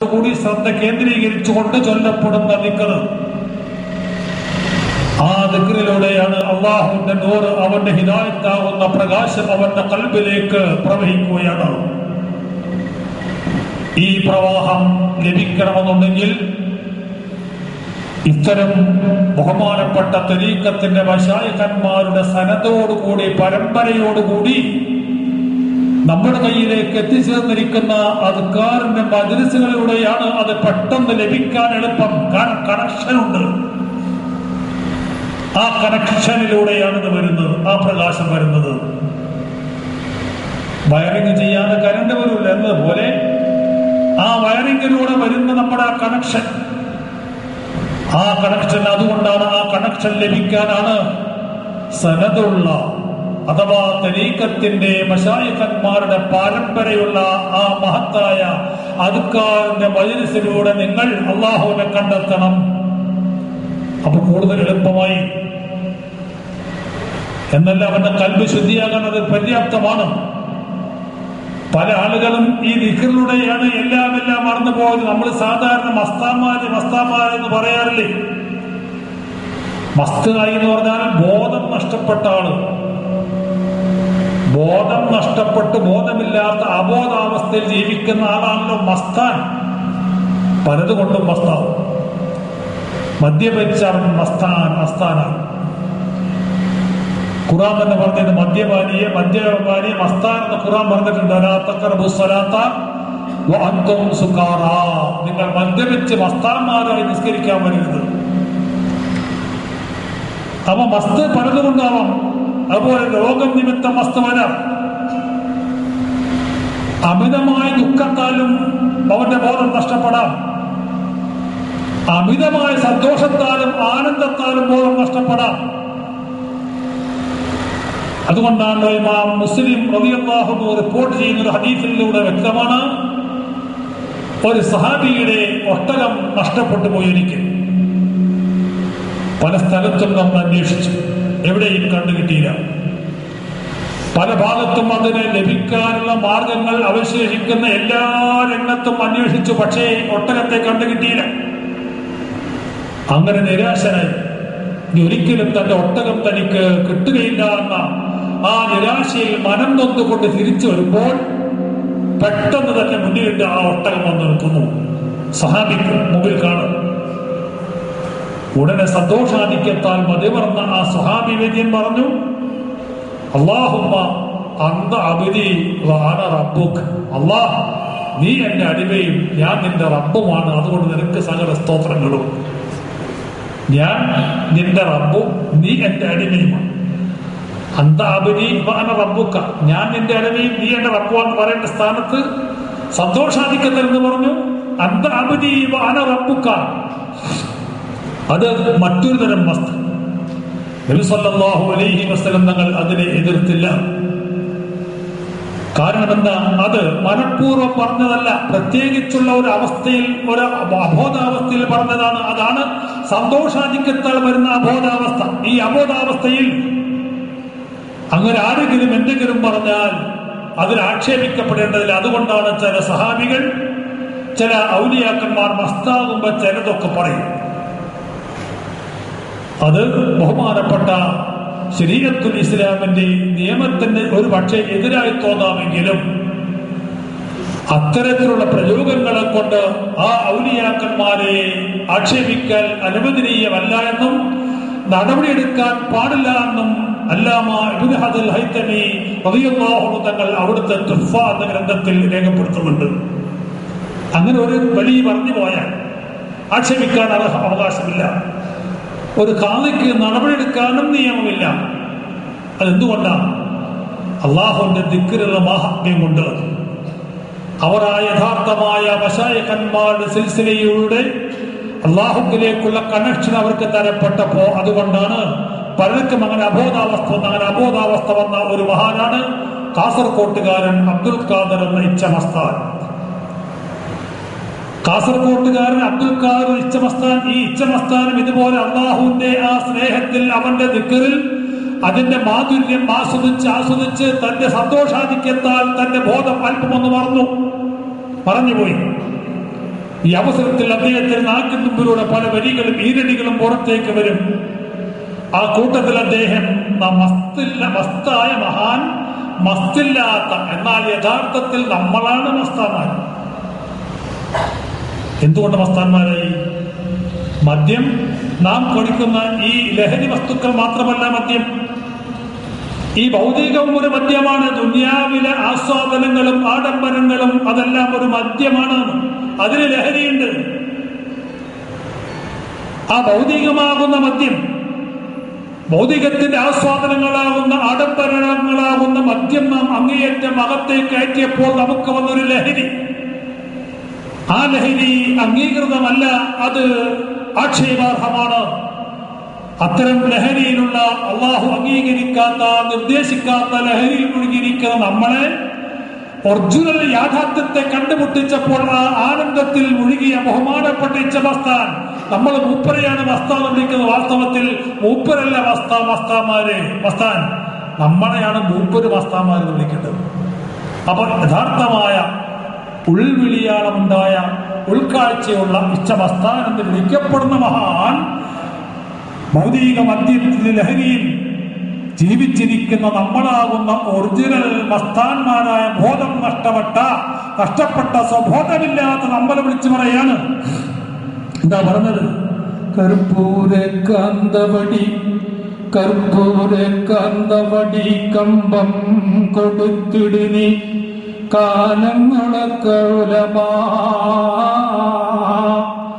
കൂടി ശ്രദ്ധ കേന്ദ്രീകരിച്ചുകൊണ്ട് ചൊല്ലപ്പെടുന്ന ദിക്ർ, ആ ദിക്റിലൂടെയാണ് അള്ളാഹുവിന്റെ നൂറ്, അവന്റെ ഹിദായത്താകുന്ന പ്രകാശം അവന്റെ ഖൽബിലേക്ക് പ്രവഹിക്കുകയാണ്. ഈ പ്രവാഹം ലഭിക്കണമെന്നുണ്ടെങ്കിൽ ഇത്തരം ബഹുമാനപ്പെട്ട തരീഖത്തിന്റെ മശായിഖന്മാരുടെ സനദോടുകൂടി, പരമ്പരയോടുകൂടി നമ്മുടെ കയ്യിലേക്ക് എത്തിച്ചേർന്നിരിക്കുന്ന അദ്കാറിന്റെ മജ്‌ലിസുകളിലൂടെയാണ് അത് പെട്ടെന്ന് ലഭിക്കാൻ എളുപ്പം. കണക്ഷൻ ഉണ്ട്, ആ കണക്ഷനിലൂടെയാണ് ഇത് വരുന്നത്, ആ പ്രകാശം വരുന്നത്. വയറിംഗ് ചെയ്യാതെ കരണ്ട് വരില്ല എന്നതുപോലെ ആ വയറിംഗിലൂടെ വരുന്ന നമ്മുടെ ആ കണക്ഷൻ, അതുകൊണ്ടാണ് ആ കണക്ഷൻ ലഭിക്കാനാണ് സനദുള്ള അഥവാ തരീഖത്തിന്റെ മശായിഖന്മാരുടെ പാരമ്പര്യയുള്ള ആ മഹത്തായ അദ്കാറിന്റെ മജ്‌ലിസിലൂടെ നിങ്ങൾ അല്ലാഹുവിനെ കണ്ടെത്തണം. അപ്പൊ കൂടുതൽ എളുപ്പമായി എന്നല്ല, അവന്റെ കൽബ് ശുദ്ധിയാകാൻ അത് പര്യാപ്തമാണ്. പല ആളുകളും ഈ ദിക്റിലൂടെയാണ് എല്ലാം മറന്നു പോയത്. നമ്മൾ സാധാരണ മസ്താമാര് എന്ന് പറയാറില്ലേ? മസ്തായി എന്ന് പറഞ്ഞാൽ ബോധം നഷ്ടപ്പെട്ട ആള്, ബോധം നഷ്ടപ്പെട്ട് ബോധമില്ലാത്ത അബോധാവസ്ഥയിൽ ജീവിക്കുന്ന ആളാണല്ലോ മസ്താൻ. പലതുകൊണ്ടും മസ്താവും. മദ്യപിച്ച അവൻ മസ്താനാണ്. ഖുർആൻ തന്നെ പറഞ്ഞത് മദ്യപാനിയെ മസ്താൻ എന്ന് ഖുർആൻ പറഞ്ഞിട്ടുണ്ട്. അലാ തഖറബു സ്വലാത്ത വഅൻതും സുകാറാ, നിങ്ങൾ മദ്യപിച്ച് മസ്താന്മാരായി നിസ്കരിക്കാൻ വരരുത്. അവ മസ്ത് പലതുകൊണ്ടാവാം. അതുപോലെ രോഗം നിമിത്തം മസ്ത് വരാം. അമിതമായ ദുഃഖത്താലും അവന്റെ ബോധം നഷ്ടപ്പെടാം. അമിതമായ സന്തോഷത്താലും ആനന്ദത്താലും ബോധം നഷ്ടപ്പെടാം. അതുകൊണ്ടാണ് ഇമാം മുസ്ലിം റളിയല്ലാഹു അൻഹു റിപ്പോർട്ട് ചെയ്യുന്ന ഒരു ഹദീസിലൂടെ വ്യക്തമാണ്, ഒരു സഹാബിയുടെ ഒട്ടകം നഷ്ടപ്പെട്ടു പോയി. ഒരിക്കൽ പല സ്ഥലത്തും നമ്മൾ അന്വേഷിച്ചു, എവിടെയും കണ്ടുകിട്ടിയില്ല. പല ഭാഗത്തും അതിനെ ലഭിക്കാനുള്ള മാർഗങ്ങൾ അവശേഷിക്കുന്ന എല്ലാ രംഗത്തും അന്വേഷിച്ചു, പക്ഷേ ഒട്ടകത്തെ കണ്ടുകിട്ടിയില്ല. അങ്ങനെ നിരാശനായി. ഇനി ഒരിക്കലും തന്റെ ഒട്ടകം തനിക്ക് കിട്ടുകയില്ല എന്ന ആ നിരാശയിൽ മനം നൊന്നുകൊണ്ട് തിരിച്ചു വരുമ്പോൾ പെട്ടെന്ന് തന്നെ മുന്നിലിട്ട് ആ ഒട്ടകം വന്ന് നിൽക്കുന്നു. സഹാബിക്ക് മുമ്പിൽ കാണും. ഉടനെ സന്തോഷാധിക്യത്താൽ മതിമറന്ന ആ സ്വഹാബി വേദ്യൻ പറഞ്ഞു, അല്ലാഹുമ്മ അന്ത അബ്ദി വഅന റബ്ബുക്, അല്ലാഹ് നീ എന്റെ അടിമയും ഞാൻ നിന്റെ റബ്ബുമാണ്, അതുകൊണ്ട് നിനക്ക് സകല സ്തോത്രങ്ങളും. ഞാൻ നിന്റെ റബ്ബും നീ എന്റെ അടിമയുമാണ്. അന്ത അബ്ദി വഅന റബ്ബുക, ഞാൻ നിന്റെ അടിമയും നീ എന്റെ റബ്ബുവാന്ന് പറയേണ്ട സ്ഥാനത്ത് സന്തോഷാധിക്യത്തിൽ എന്ന് പറഞ്ഞു അന്ത അബ്ദി വഅന റബ്ബുക. അത് മറ്റൊരു തരം മസ്ത്. നബി സല്ലല്ലാഹു അലൈഹി വസല്ലം തങ്ങൾ അതിനെ എതിർത്തില്ല. കാരണം എന്താ? അത് മനഃപൂർവ്വം പറഞ്ഞതല്ല, പ്രത്യേകിച്ചുള്ള ഒരു അവസ്ഥയിൽ, ഒരു അബോധാവസ്ഥയിൽ പറഞ്ഞതാണ്. അതാണ് സന്തോഷാധിക്യത്താൽ വരുന്ന അബോധാവസ്ഥ. ഈ അബോധാവസ്ഥയിൽ അങ്ങനെ ആരെങ്കിലും എന്തെങ്കിലും പറഞ്ഞാൽ അതിൽ ആക്ഷേപിക്കപ്പെടേണ്ടതില്ല. അതുകൊണ്ടാണ് ചില സഹാബികൾ, ചില ഔലിയാക്കന്മാർ മസ്താകുമ്പോ ചിലതൊക്കെ പറയും. അത് ബഹുമാനപ്പെട്ട ശരീഅത്തുൽ ഇസ്ലാമിന്റെ നിയമത്തിന് ഒരു പക്ഷേ എതിരായി തോന്നാമെങ്കിലും അത്തരത്തിലുള്ള പ്രയോഗങ്ങളെ കൊണ്ട് ആ ഔലിയാക്കന്മാരെ ആക്ഷേപിക്കാൻ അനുവദനീയമല്ല എന്നും നടപടിയെടുക്കാൻ പാടില്ല എന്നും അല്ലാമ ഇബ്നു ഹജർ ഹൈതമി റളിയല്ലാഹു അൻഹു തങ്ങൾ അവിടുത്തെ തുഹ്ഫ എന്ന ഗ്രന്ഥത്തിൽ രേഖപ്പെടുത്തുന്നുണ്ട്. അങ്ങനെ ഒരു വലിയ പറഞ്ഞു പോയാൽ ആക്ഷേപിക്കാൻ അവകാശമില്ല. ഒരു ഖാദിക്ക് നടപടിയെടുക്കാനും നിയമമില്ല. അതെന്തുകൊണ്ടാണ്? അള്ളാഹുവിന്റെ ദിക്റിലുള്ള മാഹാത്മ്യം കൊണ്ട്. അവർ ആ യഥാർത്ഥമായ മശായിഖന്മാരുടെ സിൽസിലയുടെ അള്ളാഹുവിലേക്കുള്ള കണക്ഷൻ അവർക്ക് തരപ്പെട്ടപ്പോ, അതുകൊണ്ടാണ് പലർക്കും അങ്ങനെ അബോധാവസ്ഥ വന്ന ഒരു മഹാനാണ് കാസർകോട്ടുകാരൻ അബ്ദുൽ ഖാദർ എന്ന ഇച്ഛമസ്താൻ. കാസർകോട്ടുകാരൻ അബ്ദുൽ ഖാദർ ഇച്ഛമസ്താൻ. ഈ ഇച്ഛമസ്താനും ഇതുപോലെ അള്ളാഹുവിന്റെ ആ സ്നേഹത്തിൽ, അവന്റെ ദിക്റിൽ അതിന്റെ മാധുര്യം ആസ്വദിച്ച് തന്റെ സന്തോഷാധിക്യത്താൽ തന്റെ ബോധം അല്പമൊന്ന് മറന്നുപോയി. ഈ അവസരത്തിൽ അദ്ദേഹത്തിന് നാക്കിൻ മുമ്പിലൂടെ പല വരികളും ഈരടികളും പുറത്തേക്ക് വരും. ആ കൂട്ടത്തിൽ അദ്ദേഹം മസ്തായ മഹാൻ, മസ്തില്ലാത്ത, എന്നാൽ യഥാർത്ഥത്തിൽ നമ്മളാണ് മസ്താന്മാർ. എന്തുകൊണ്ട് മസ്താന്മാരായി? മദ്യം, നാം കുടിക്കുന്ന ഈ ലഹരി വസ്തുക്കൾ മാത്രമല്ല മദ്യം. ഈ ഭൗതികം ഒരു മദ്യമാണ്. ദുനിയാവിലെ ആസ്വാദനങ്ങളും ആഡംബരങ്ങളും അതെല്ലാം ഒരു മദ്യമാണ്. അതിന് ലഹരിയുണ്ട്. ആ ഭൗതികമാകുന്ന മദ്യം, ഭൗതികത്തിന്റെ ആസ്വാദനങ്ങളാകുന്ന ആഡംബരങ്ങളാകുന്ന മദ്യം നാം അങ്ങേയറ്റം അകത്തേക്ക് കയറ്റിയപ്പോൾ നമുക്ക് വന്നൊരു ലഹരി. ആ ലഹരി അംഗീകൃതമല്ല, അത് ആക്ഷേപാർഹമാണ്. അത്തരം ലഹരിയിലുള്ള, അള്ളാഹു അംഗീകരിക്കാത്ത, നിർദ്ദേശിക്കാത്ത ലഹരിയിൽ മുഴുകിയിരിക്കുന്ന നമ്മളെ ഒറിജിനൽ യാഥാർത്ഥ്യത്തെ കണ്ടുമുട്ടിച്ചപ്പോൾ ആ ആനന്ദത്തിൽ മുഴുകിയ ബഹുമാനപ്പെട്ട മസ്താൻ, നമ്മൾ മൂപ്പരെയാണ് മസ്താൻ വിളിക്കുന്നത്. വാസ്തവത്തിൽ മൂപ്പരല്ല മസ്താൻ, നമ്മളെയാണ് മൂപ്പര് മസ്താന്മാരെന്ന് വിളിക്കേണ്ടത്. അപ്പോൾ യഥാർത്ഥമായ ഉൾവിളിയാളമുണ്ടായ, ഉൾക്കാഴ്ചയുള്ള മസ്താൻ എന്ന് വിളിക്കപ്പെടുന്ന മഹാൻ ഭൗതിക മദ്യത്തിന്റെ ലഹരിയിൽ ജീവിച്ചിരിക്കുന്ന നമ്മളാകുന്ന ഒറിജിനൽ മസ്താന്മാരായ, ബോധം നഷ്ടപ്പെട്ട സ്വബോധമില്ലാത്ത നമ്മളെ വിളിച്ചു പറയാണ്. എന്താ പറഞ്ഞത്? കർപ്പൂര കാന്തവടി കമ്പം കൊടുത്തിടിനി കാലങ്ങളൊക്കെ ഉലമാ